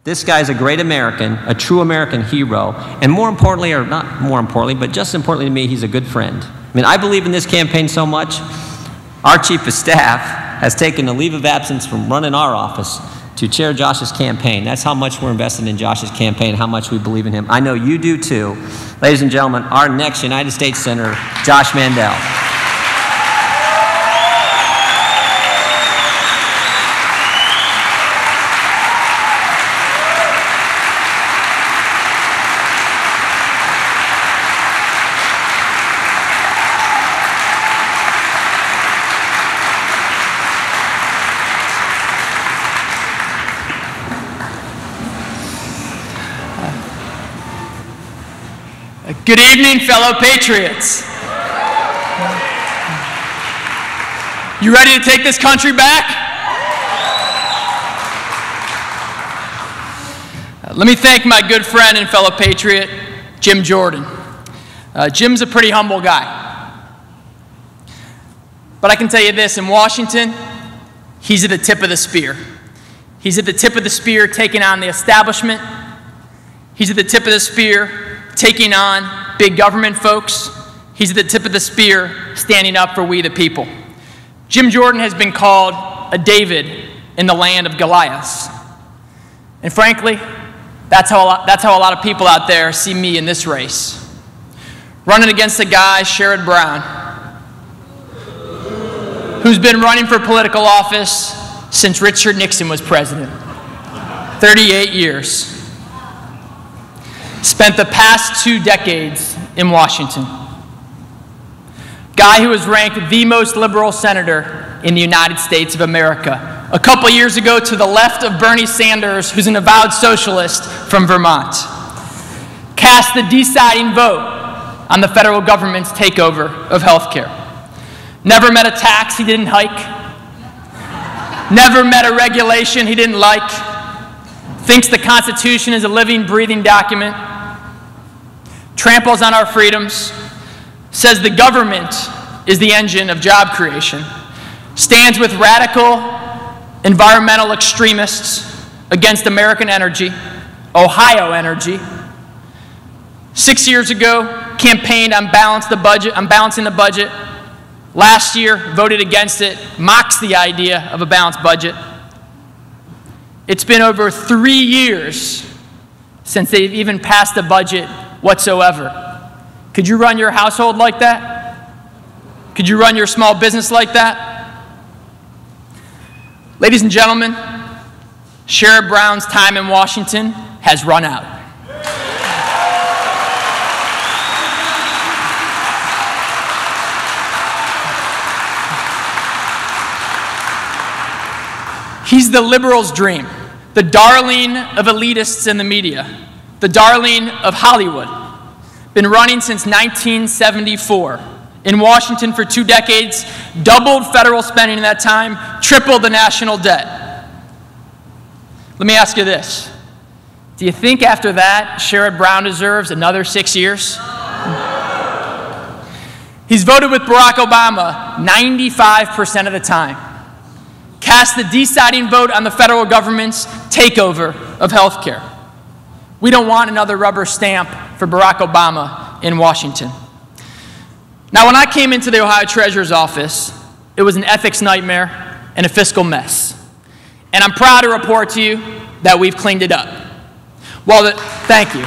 This guy's a great American, a true American hero, and more importantly, or not more importantly, but just importantly to me, he's a good friend. I mean, I believe in this campaign so much, our chief of staff has taken a leave of absence from running our office to chair Josh's campaign. That's how much we're invested in Josh's campaign, how much we believe in him. I know you do too. Ladies and gentlemen, our next United States Senator, Josh Mandel. Good evening, fellow patriots. You ready to take this country back? Let me thank my good friend and fellow patriot, Jim Jordan. Jim's a pretty humble guy. But I can tell you this, in Washington, he's at the tip of the spear. He's at the tip of the spear taking on the establishment. He's at the tip of the spear taking on big government folks. He's at the tip of the spear standing up for we the people. Jim Jordan has been called a David in the land of Goliath. And frankly, that's how a lot of people out there see me in this race. Running against a guy, Sherrod Brown, who's been running for political office since Richard Nixon was president. 38 years. Spent the past 2 decades in Washington. Guy who was ranked the most liberal senator in the United States of America. A couple years ago to the left of Bernie Sanders, who's an avowed socialist from Vermont. Cast the deciding vote on the federal government's takeover of healthcare. Never met a tax he didn't hike. Never met a regulation he didn't like. Thinks the Constitution is a living, breathing document. Tramples on our freedoms. Says the government is the engine of job creation. Stands with radical environmental extremists against American energy, Ohio energy. 6 years ago, campaigned on balancing the budget. Last year, voted against it, mocks the idea of a balanced budget. It's been over 3 years since they've even passed a budget whatsoever. Could you run your household like that? Could you run your small business like that? Ladies and gentlemen, Sherrod Brown's time in Washington has run out. He's the liberal's dream, the darling of elitists in the media, the darling of Hollywood. Been running since 1974. In Washington for 2 decades, doubled federal spending in that time, tripled the national debt. Let me ask you this. Do you think after that, Sherrod Brown deserves another 6 years? He's voted with Barack Obama 95% of the time. Cast the deciding vote on the federal government's takeover of health care. We don't want another rubber stamp for Barack Obama in Washington. Now, when I came into the Ohio Treasurer's office, it was an ethics nightmare and a fiscal mess. And I'm proud to report to you that we've cleaned it up. Thank you.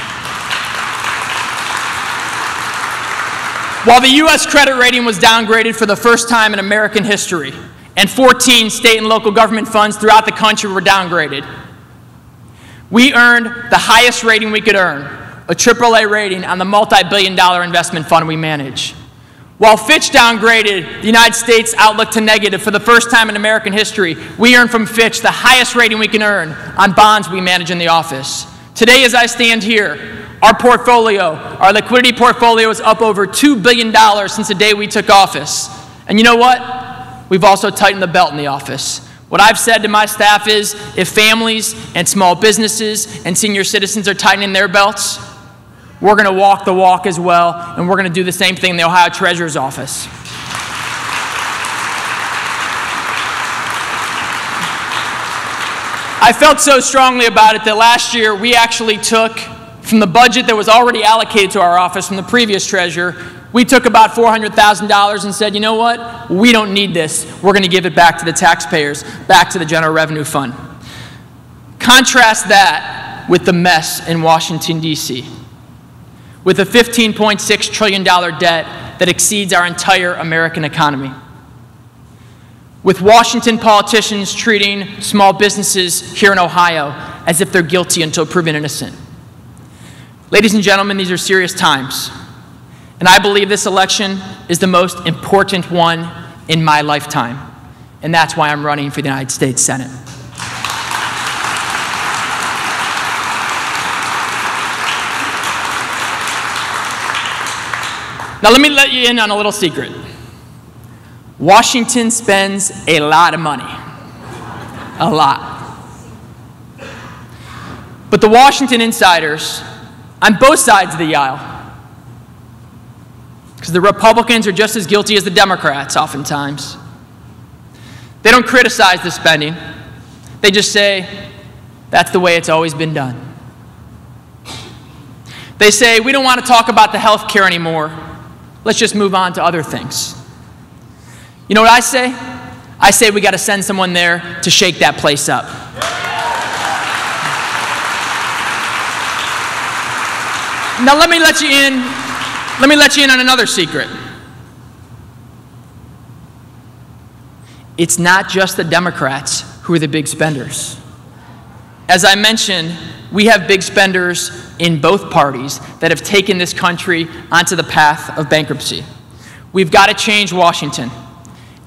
While the U.S. credit rating was downgraded for the first time in American history, and 14 state and local government funds throughout the country were downgraded, we earned the highest rating we could earn, a AAA rating on the multi-billion-dollar investment fund we manage. While Fitch downgraded the United States outlook to negative for the first time in American history, we earned from Fitch the highest rating we can earn on bonds we manage in the office. Today, as I stand here, our portfolio, our liquidity portfolio is up over $2 billion since the day we took office. And you know what? We've also tightened the belt in the office. What I've said to my staff is, if families and small businesses and senior citizens are tightening their belts, we're going to walk the walk as well, and we're going to do the same thing in the Ohio Treasurer's office. I felt so strongly about it that last year we actually took from the budget that was already allocated to our office from the previous treasurer, we took about $400,000 and said, you know what? We don't need this. We're going to give it back to the taxpayers, back to the General Revenue Fund. Contrast that with the mess in Washington, D.C., with a $15.6 trillion debt that exceeds our entire American economy. With Washington politicians treating small businesses here in Ohio as if they're guilty until proven innocent. Ladies and gentlemen, these are serious times. And I believe this election is the most important one in my lifetime. And that's why I'm running for the United States Senate. Now let me let you in on a little secret. Washington spends a lot of money. A lot. But the Washington insiders on both sides of the aisle, because the Republicans are just as guilty as the Democrats oftentimes, they don't criticize the spending. They just say, that's the way it's always been done. They say, we don't want to talk about the health care anymore. Let's just move on to other things. You know what I say? I say we got to send someone there to shake that place up. Now let me let you in on another secret. It's not just the Democrats who are the big spenders. As I mentioned, we have big spenders in both parties that have taken this country onto the path of bankruptcy. We've got to change Washington.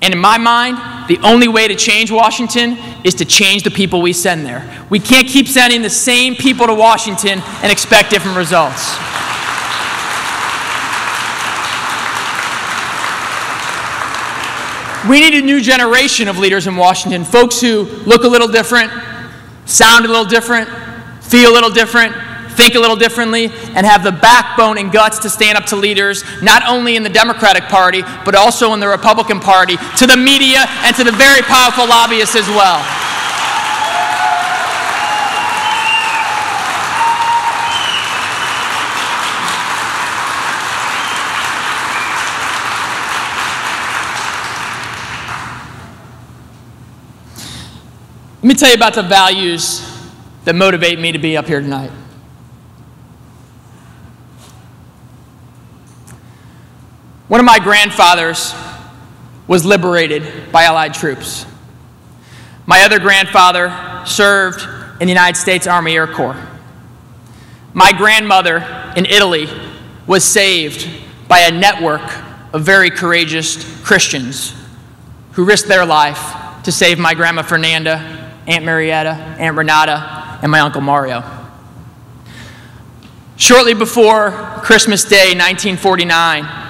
And in my mind, the only way to change Washington is to change the people we send there. We can't keep sending the same people to Washington and expect different results. We need a new generation of leaders in Washington, folks who look a little different, sound a little different, feel a little different, think a little differently, and have the backbone and guts to stand up to leaders, not only in the Democratic Party, but also in the Republican Party, to the media, and to the very powerful lobbyists as well. Let me tell you about the values that motivate me to be up here tonight. One of my grandfathers was liberated by Allied troops. My other grandfather served in the United States Army Air Corps. My grandmother in Italy was saved by a network of very courageous Christians who risked their life to save my grandma Fernanda, Aunt Marietta, Aunt Renata, and my Uncle Mario. Shortly before Christmas Day, 1949,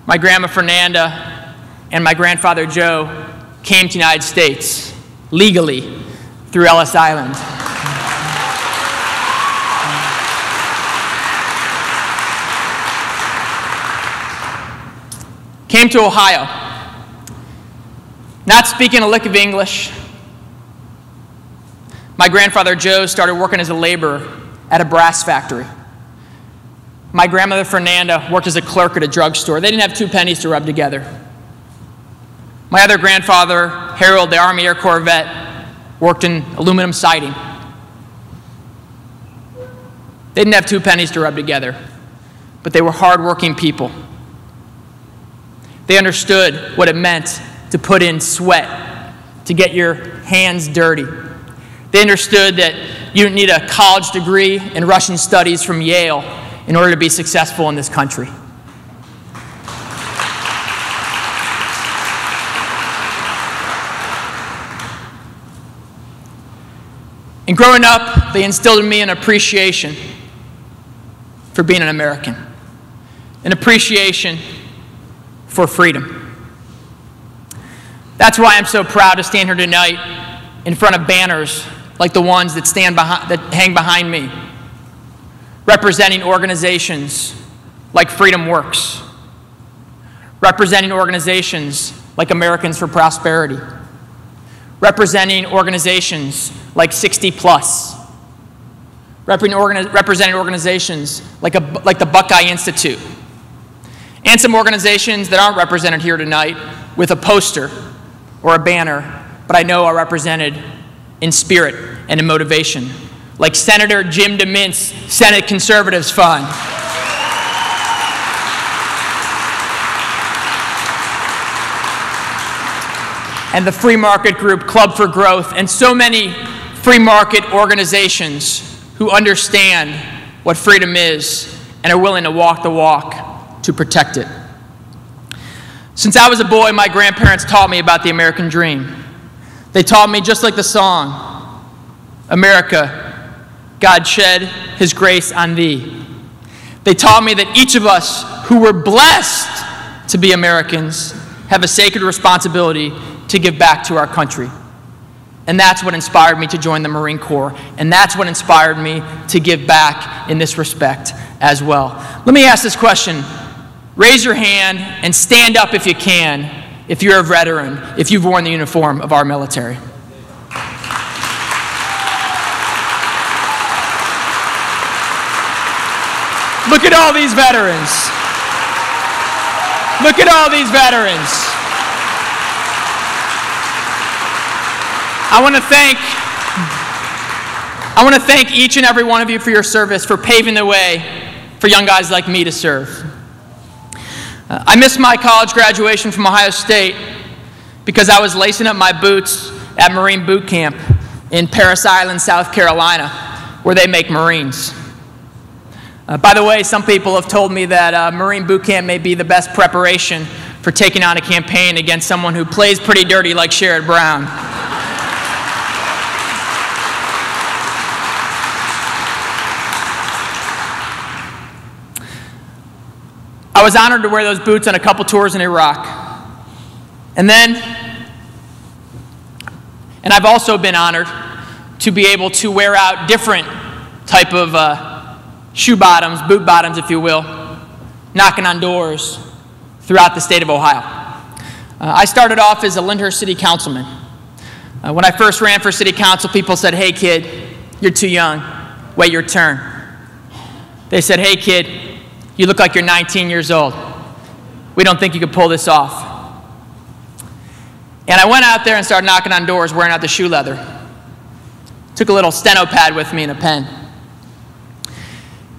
my grandma Fernanda and my grandfather Joe came to the United States legally through Ellis Island. Came to Ohio, not speaking a lick of English. My grandfather Joe started working as a laborer at a brass factory. My grandmother Fernanda worked as a clerk at a drugstore. They didn't have 2 pennies to rub together. My other grandfather, Harold, the Army Air Corps vet, worked in aluminum siding. They didn't have 2 pennies to rub together, but they were hardworking people. They understood what it meant to put in sweat, to get your hands dirty. They understood that you didn't need a college degree in Russian studies from Yale in order to be successful in this country. And growing up, they instilled in me an appreciation for being an American, an appreciation for freedom. That's why I'm so proud to stand here tonight in front of banners like the ones that hang behind me, representing organizations like Freedom Works, representing organizations like Americans for Prosperity, representing organizations like 60 Plus, representing organizations like the Buckeye Institute, and some organizations that aren't represented here tonight with a poster or a banner, but I know are represented in spirit and in motivation, like Senator Jim DeMint's Senate Conservatives Fund. And the free market group Club for Growth, and so many free market organizations who understand what freedom is and are willing to walk the walk to protect it. Since I was a boy, my grandparents taught me about the American dream. They taught me, just like the song, America, God shed his grace on thee. They taught me that each of us who were blessed to be Americans have a sacred responsibility to give back to our country. And that's what inspired me to join the Marine Corps. And that's what inspired me to give back in this respect as well. Let me ask this question. Raise your hand and stand up if you can, if you're a veteran, if you've worn the uniform of our military. Look at all these veterans. Look at all these veterans. I want to thank each and every one of you for your service, for paving the way for young guys like me to serve. I missed my college graduation from Ohio State because I was lacing up my boots at Marine Boot Camp in Parris Island, South Carolina, where they make Marines. By the way, some people have told me that Marine Boot Camp may be the best preparation for taking on a campaign against someone who plays pretty dirty like Sherrod Brown. I was honored to wear those boots on a couple tours in Iraq. And I've also been honored to be able to wear out different type of shoe bottoms, boot bottoms, if you will, knocking on doors throughout the state of Ohio. I started off as a Lyndhurst City Councilman. When I first ran for City Council, people said, "Hey kid, you're too young, wait your turn." They said, "Hey kid, you look like you're 19 years old. We don't think you could pull this off." And I went out there and started knocking on doors, wearing out the shoe leather. Took a little steno pad with me and a pen.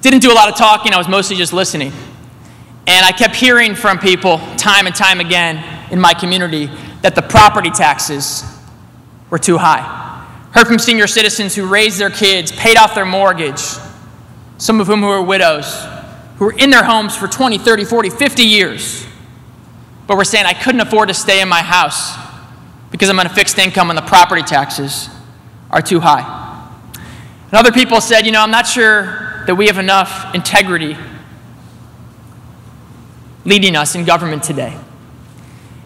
Didn't do a lot of talking, I was mostly just listening. And I kept hearing from people time and time again in my community that the property taxes were too high. Heard from senior citizens who raised their kids, paid off their mortgage, some of whom who were widows, who were in their homes for 20, 30, 40, 50 years, but were saying, "I couldn't afford to stay in my house because I'm on a fixed income and the property taxes are too high." And other people said, "You know, I'm not sure that we have enough integrity leading us in government today."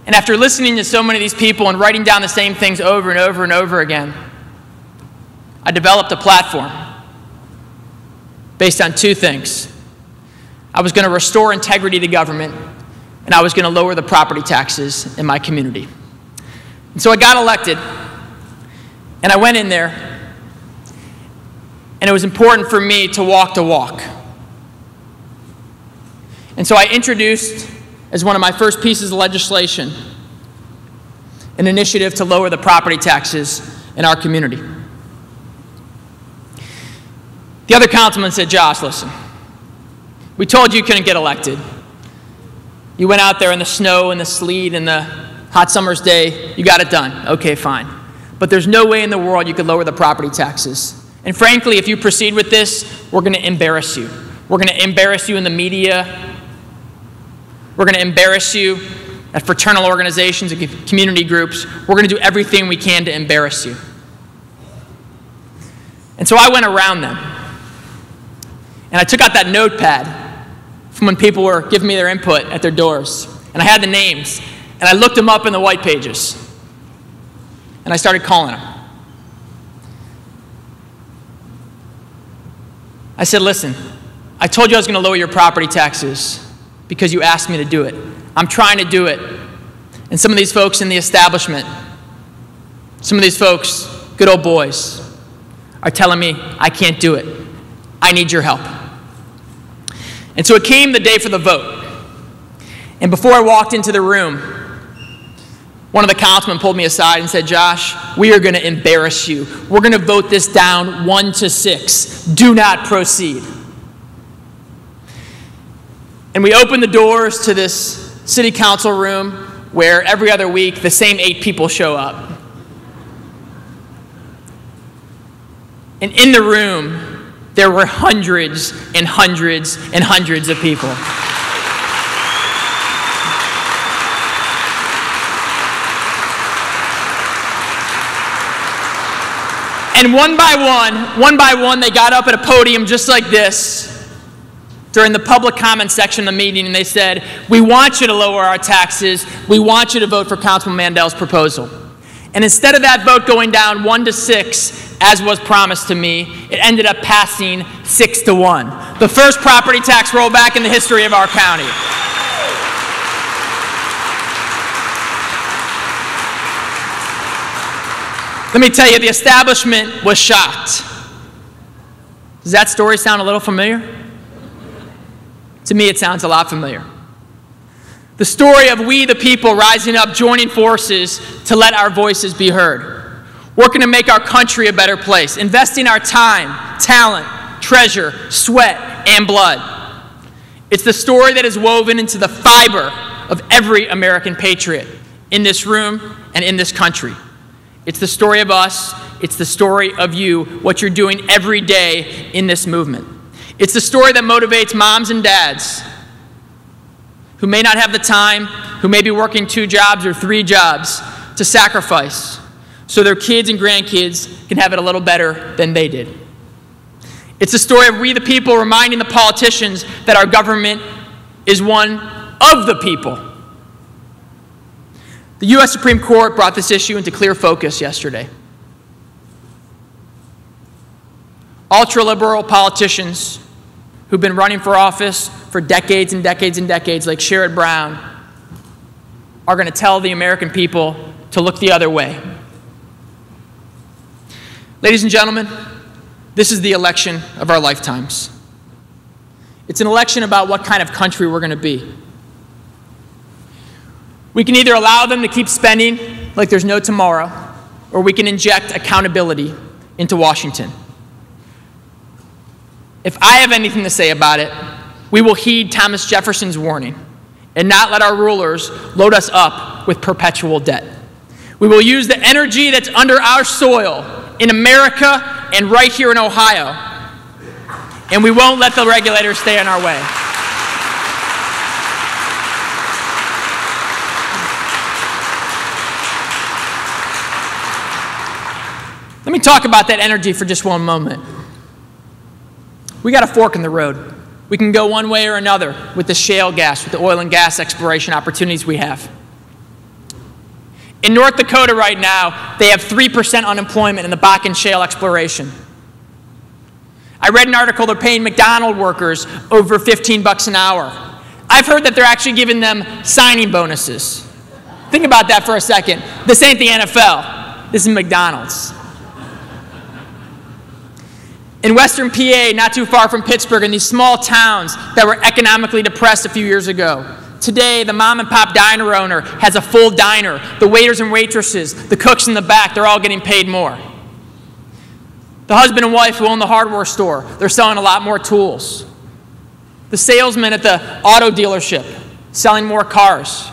And after listening to so many of these people and writing down the same things over and over and over again, I developed a platform based on two things. I was going to restore integrity to government, and I was going to lower the property taxes in my community. And so I got elected, and I went in there, and it was important for me to walk the walk. And so I introduced, as one of my first pieces of legislation, an initiative to lower the property taxes in our community. The other councilman said, "Josh, listen, we told you couldn't get elected. You went out there in the snow and the sleet and the hot summer's day. You got it done. Okay, fine. But there's no way in the world you could lower the property taxes. And frankly, if you proceed with this, we're going to embarrass you. We're going to embarrass you in the media. We're going to embarrass you at fraternal organizations and community groups. We're going to do everything we can to embarrass you." And so I went around them. And I took out that notepad from when people were giving me their input at their doors. And I had the names. And I looked them up in the white pages. And I started calling them. I said, "Listen, I told you I was going to lower your property taxes because you asked me to do it. I'm trying to do it. And some of these folks in the establishment Some of these folks, good old boys, are telling me, I can't do it. I need your help. And so it came the day for the vote. And before I walked into the room, one of the councilmen pulled me aside and said, Josh, we are going to embarrass you. We're going to vote this down 1-6. Do not proceed. And we opened the doors to this city council room where every other week the same 8 people show up. And in the room, there were hundreds and hundreds and hundreds of people. And one by one, they got up at a podium just like this during the public comment section of the meeting, and they said, we want you to lower our taxes. We want you to vote for Councilman Mandel's proposal. And instead of that vote going down 1-6, as was promised to me, it ended up passing 6-1. The first property tax rollback in the history of our county. Let me tell you, the establishment was shocked. Does that story sound a little familiar? To me, it sounds a lot familiar. The story of we, the people, rising up, joining forces to let our voices be heard. Working to make our country a better place. Investing our time, talent, treasure, sweat, and blood. It's the story that is woven into the fiber of every American patriot in this room and in this country. It's the story of us. It's the story of you, what you're doing every day in this movement. It's the story that motivates moms and dads who may not have the time, who may be working 2 jobs or 3 jobs to sacrifice so their kids and grandkids can have it a little better than they did. It's the story of we the people reminding the politicians that our government is one of the people. The U.S. Supreme Court brought this issue into clear focus yesterday. Ultra-liberal politicians who've been running for office for decades and decades and decades, like Sherrod Brown, are going to tell the American people to look the other way. Ladies and gentlemen, this is the election of our lifetimes. It's an election about what kind of country we're going to be. We can either allow them to keep spending like there's no tomorrow, or we can inject accountability into Washington. If I have anything to say about it, we will heed Thomas Jefferson's warning and not let our rulers load us up with perpetual debt. We will use the energy that's under our soil in America and right here in Ohio, and we won't let the regulators stay in our way. Let me talk about that energy for just one moment. We got a fork in the road. We can go one way or another with the shale gas, with the oil and gas exploration opportunities we have. In North Dakota right now, they have 3% unemployment in the Bakken shale exploration. I read an article they're paying McDonald's workers over $15 an hour. I've heard that they're actually giving them signing bonuses. Think about that for a second. This ain't the NFL. This is McDonald's. In Western PA, not too far from Pittsburgh, in these small towns that were economically depressed a few years ago, today the mom and pop diner owner has a full diner. The waiters and waitresses, the cooks in the back, they're all getting paid more. The husband and wife who own the hardware store, they're selling a lot more tools. The salesman at the auto dealership, selling more cars.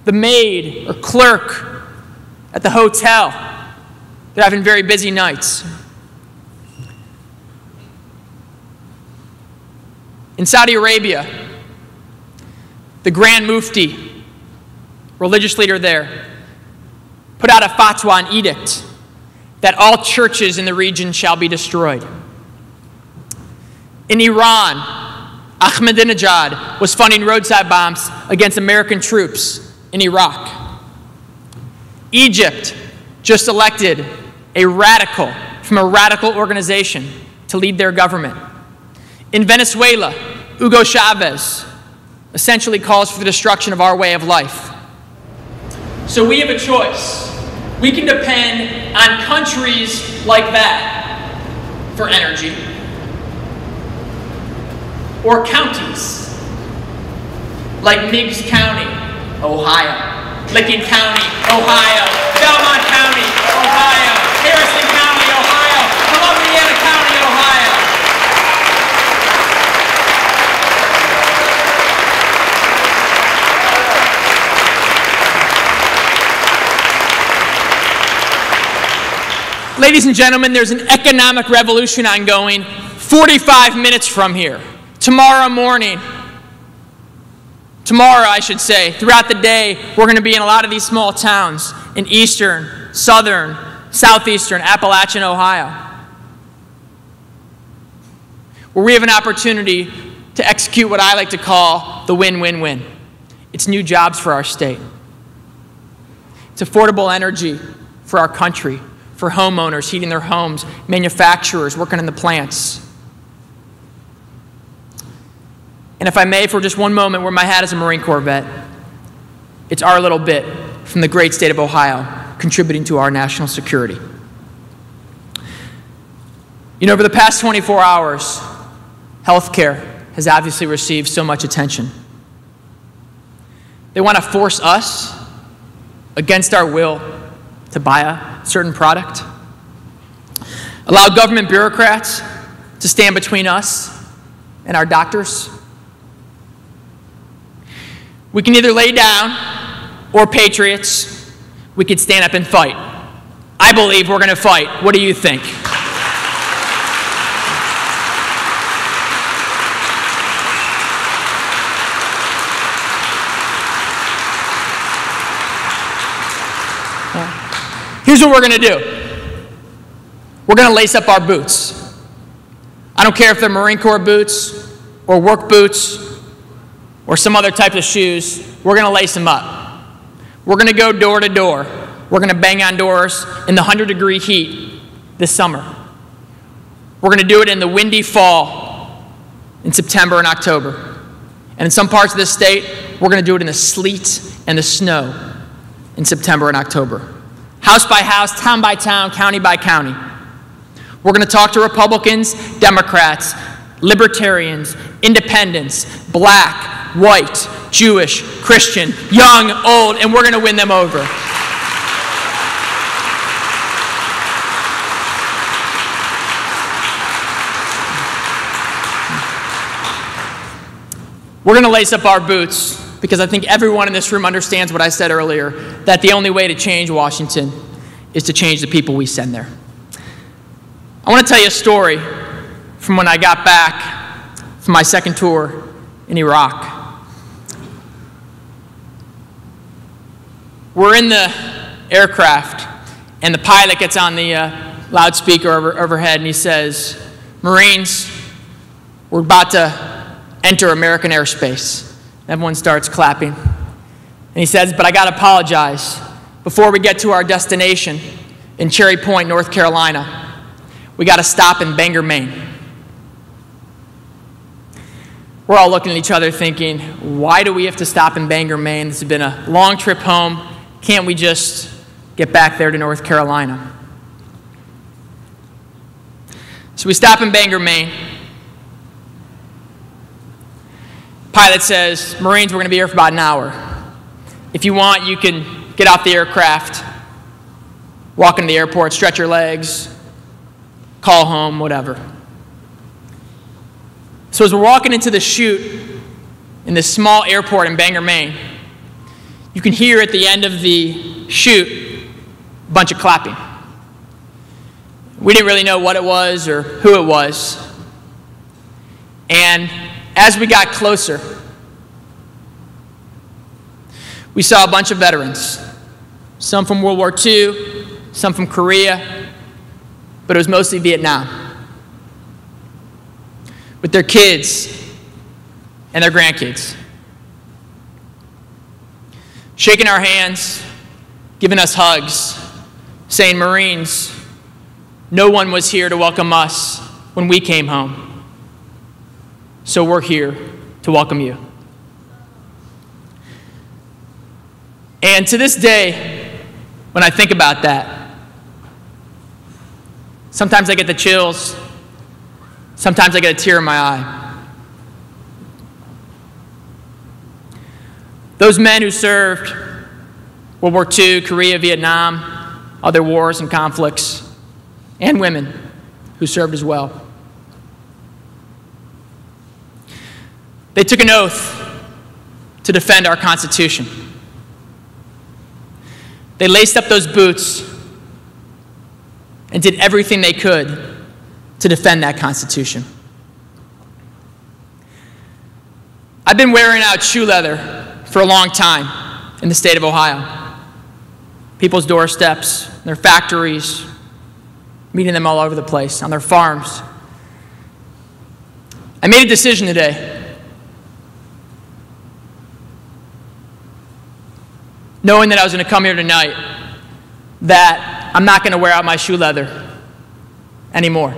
The maid or clerk at the hotel, they're having very busy nights. In Saudi Arabia, the Grand Mufti, religious leader there, put out a fatwa, an edict, that all churches in the region shall be destroyed. In Iran, Ahmadinejad was funding roadside bombs against American troops in Iraq. Egypt just elected a radical from a radical organization to lead their government. In Venezuela, Hugo Chavez essentially calls for the destruction of our way of life. So we have a choice. We can depend on countries like that for energy, or counties like Meigs County, Ohio, Licking County, Ohio, Belmont County, Ohio, Harrison County, Ohio, Columbia County, Ohio. Ladies and gentlemen, there's an economic revolution ongoing 45 minutes from here. Tomorrow, I should say, throughout the day, we're going to be in a lot of these small towns in eastern, southern, southeastern, Appalachian Ohio, where we have an opportunity to execute what I like to call the win-win-win. It's new jobs for our state. It's affordable energy for our country, for homeowners heating their homes, manufacturers working in the plants. And if I may, for just one moment, wear my hat as a Marine Corps vet, it's our little bit from the great state of Ohio contributing to our national security. You know, over the past 24 hours, healthcare has obviously received so much attention. They want to force us, against our will, to buy a certain product, allow government bureaucrats to stand between us and our doctors. We can either lay down, or patriots, we could stand up and fight. I believe we're going to fight. What do you think? Here's what we're going to do. We're going to lace up our boots. I don't care if they're Marine Corps boots or work boots or some other type of shoes. We're going to lace them up. We're going to go door to door. We're going to bang on doors in the 100-degree heat this summer. We're going to do it in the windy fall in September and October. And in some parts of this state, we're going to do it in the sleet and the snow in September and October. House by house, town by town, county by county. We're going to talk to Republicans, Democrats, Libertarians, Independents, black, white, Jewish, Christian, young, old, and we're going to win them over. We're going to lace up our boots because I think everyone in this room understands what I said earlier, that the only way to change Washington is to change the people we send there. I want to tell you a story from when I got back from my second tour in Iraq. We're in the aircraft, and the pilot gets on the loudspeaker overhead, and he says, "Marines, we're about to enter American airspace." Everyone starts clapping. And he says, "But I got to apologize. Before we get to our destination in Cherry Point, North Carolina, we got to stop in Bangor, Maine." We're all looking at each other thinking, why do we have to stop in Bangor, Maine? This has been a long trip home. Can't we just get back there to North Carolina? So we stop in Bangor, Maine. Pilot says, "Marines, we're going to be here for about an hour. If you want, you can get off the aircraft, walk into the airport, stretch your legs, call home, whatever." So as we're walking into the chute in this small airport in Bangor, Maine, you can hear at the end of the chute a bunch of clapping. We didn't really know what it was or who it was. And as we got closer, we saw a bunch of veterans, some from World War II, some from Korea, but it was mostly Vietnam, with their kids and their grandkids, shaking our hands, giving us hugs, saying, "Marines, no one was here to welcome us when we came home, so we're here to welcome you." And to this day, when I think about that. Sometimes I get the chills. Sometimes I get a tear in my eye. Those men who served World War II, Korea, Vietnam, other wars and conflicts, and women who served as well. They took an oath to defend our Constitution. They laced up those boots and did everything they could to defend that Constitution. I've been wearing out shoe leather for a long time in the state of Ohio. People's doorsteps, their factories, meeting them all over the place, on their farms. I made a decision today. Knowing that I was going to come here tonight, that I'm not going to wear out my shoe leather anymore.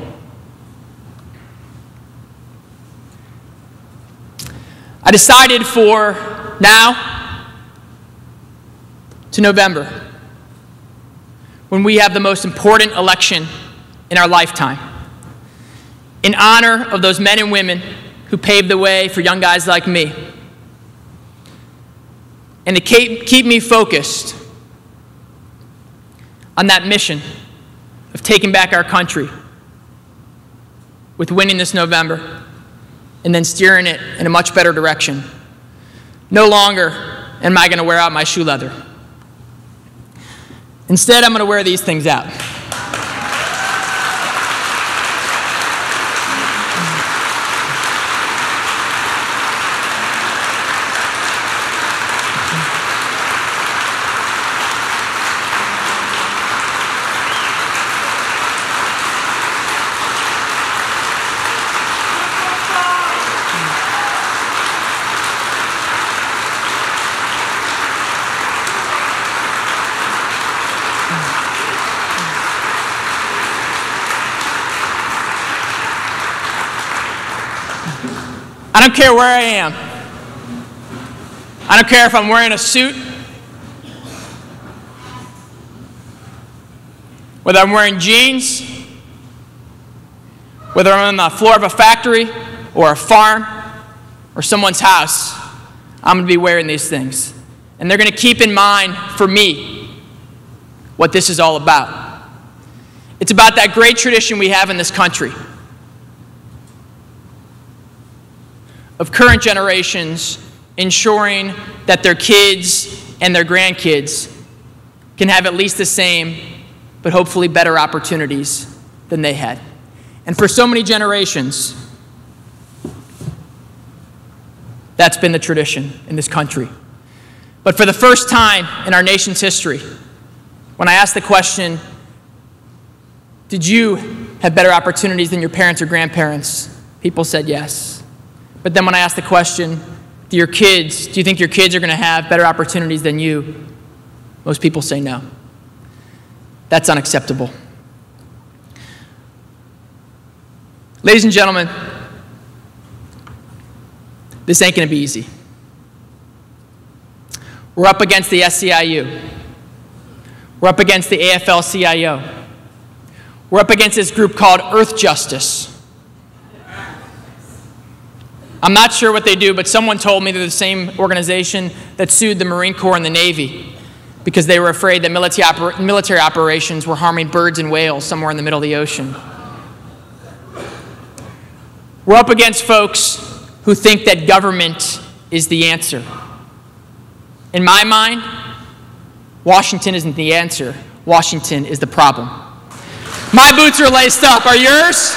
I decided for now to November, when we have the most important election in our lifetime, in honor of those men and women who paved the way for young guys like me, and to keep me focused on that mission of taking back our country with winning this November and then steering it in a much better direction. No longer am I going to wear out my shoe leather. Instead, I'm going to wear these things out. I don't care where I am. I don't care if I'm wearing a suit, whether I'm wearing jeans, whether I'm on the floor of a factory or a farm or someone's house, I'm going to be wearing these things. And they're going to keep in mind for me what this is all about. It's about that great tradition we have in this country of current generations ensuring that their kids and their grandkids can have at least the same, but hopefully better opportunities than they had. And for so many generations, that's been the tradition in this country. But for the first time in our nation's history, when I asked the question, did you have better opportunities than your parents or grandparents? People said yes. But then when I asked the question, do you think your kids are going to have better opportunities than you? Most people say no. That's unacceptable. Ladies and gentlemen, this ain't going to be easy. We're up against the SEIU. We're up against the AFL-CIO. We're up against this group called Earth Justice. I'm not sure what they do, but someone told me they're the same organization that sued the Marine Corps and the Navy because they were afraid that military operations were harming birds and whales somewhere in the middle of the ocean. We're up against folks who think that government is the answer. In my mind, Washington isn't the answer. Washington is the problem. My boots are laced up. Are yours?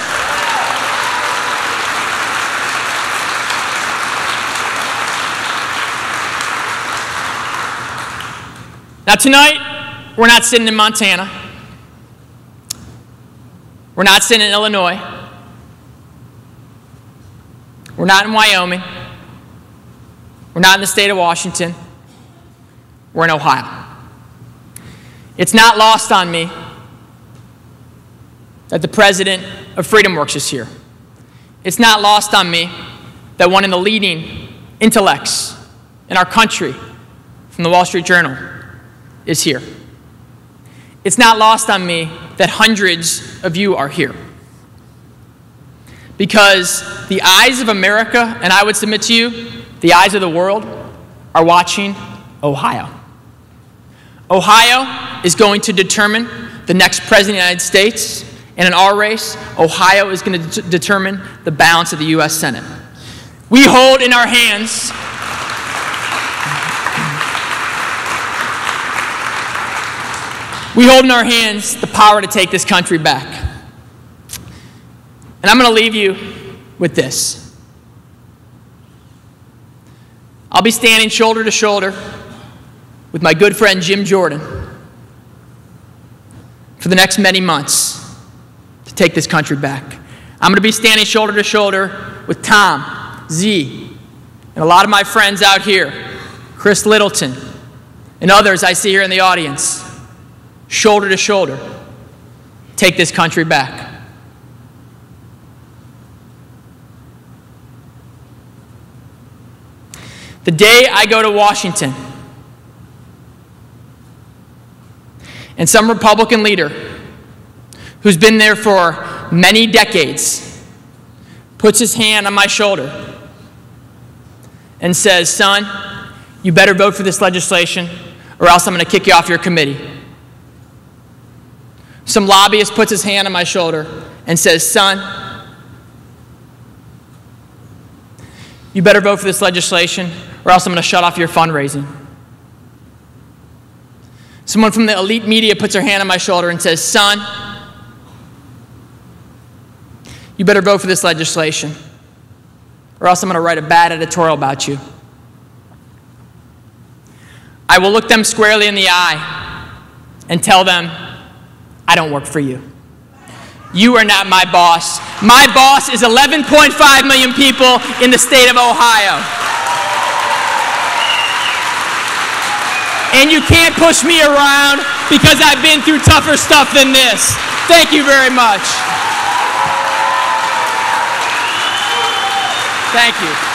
Now tonight, we're not sitting in Montana. We're not sitting in Illinois. We're not in Wyoming. We're not in the state of Washington. We're in Ohio. It's not lost on me that the president of FreedomWorks is here. It's not lost on me that one of the leading intellects in our country from the Wall Street Journal is here. it's not lost on me that hundreds of you are here. Because the eyes of America, and I would submit to you, the eyes of the world, are watching Ohio. Ohio is going to determine the next president of the United States, and in our race, Ohio is going to determine the balance of the U.S. Senate. We hold in our hands the power to take this country back. And I'm going to leave you with this. I'll be standing shoulder to shoulder with my good friend Jim Jordan for the next many months to take this country back. I'm going to be standing shoulder to shoulder with Tom, Z, and a lot of my friends out here, Chris Littleton, and others I see here in the audience, shoulder to shoulder, take this country back. The day I go to Washington and some Republican leader who's been there for many decades puts his hand on my shoulder and says, "Son, you better vote for this legislation or else I'm going to kick you off your committee." Some lobbyist puts his hand on my shoulder and says, "Son, you better vote for this legislation or else I'm going to shut off your fundraising." Someone from the elite media puts their hand on my shoulder and says, "Son, you better vote for this legislation or else I'm going to write a bad editorial about you." I will look them squarely in the eye and tell them, "I don't work for you. You are not my boss. My boss is 11.5 million people in the state of Ohio. And you can't push me around because I've been through tougher stuff than this." Thank you very much. Thank you.